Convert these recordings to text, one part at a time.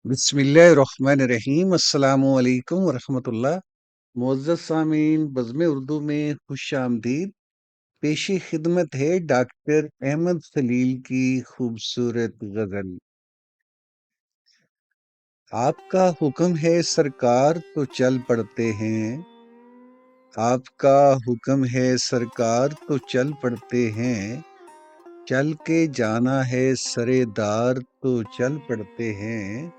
बिस्मिल्लाहिर्रहमानिर्रहीम अस्सलामु अलैकुम वरहमतुल्लाह। मुअज़्ज़ज़ सामीन, बज़्म उर्दू में खुश आमदीद। पेशी खिदमत है डॉक्टर अहमद खलील की खूबसूरत गज़ल। आपका हुक्म है सरकार तो चल पड़ते हैं। आपका हुक्म है सरकार तो चल पड़ते हैं। चल के जाना है सरेदार तो चल पड़ते हैं।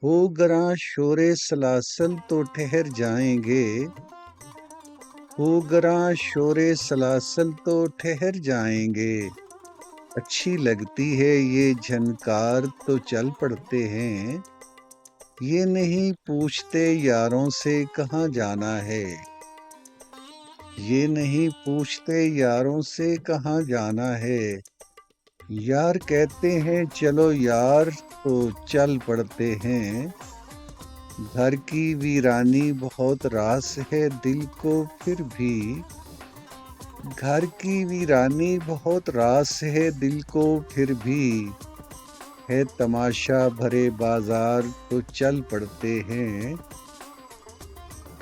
हो गरां शोरे सलासल तो ठहर जाएंगे। हो गरां शोरे सलासल तो ठहर जाएंगे। अच्छी लगती है ये झनकार तो चल पड़ते हैं। ये नहीं पूछते यारों से कहाँ जाना है। ये नहीं पूछते यारों से कहाँ जाना है। यार कहते हैं चलो यार तो चल पड़ते हैं। घर की वीरानी बहुत रास है दिल को फिर भी। घर की वीरानी बहुत रास है दिल को फिर भी। है तमाशा भरे बाजार तो चल पड़ते हैं।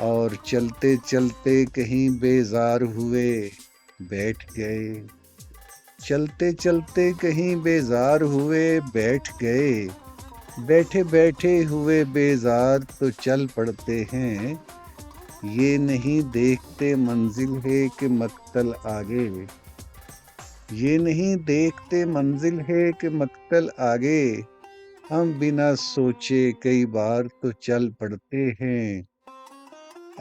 और चलते चलते कहीं बेजार हुए बैठ गए। चलते चलते कहीं बेजार हुए बैठ गए। बैठे बैठे हुए बेजार तो चल पड़ते हैं। ये नहीं देखते मंजिल है कि मक्तल आगे। ये नहीं देखते मंजिल है कि मक्तल आगे। हम बिना सोचे कई बार तो चल पड़ते हैं।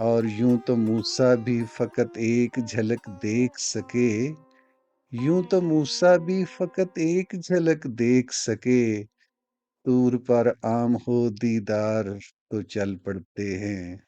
और यूं तो मूसा भी फकत एक झलक देख सके। यूं तो मूसा भी फकत एक झलक देख सके। तूर पर आम हो दीदार तो चल पड़ते हैं।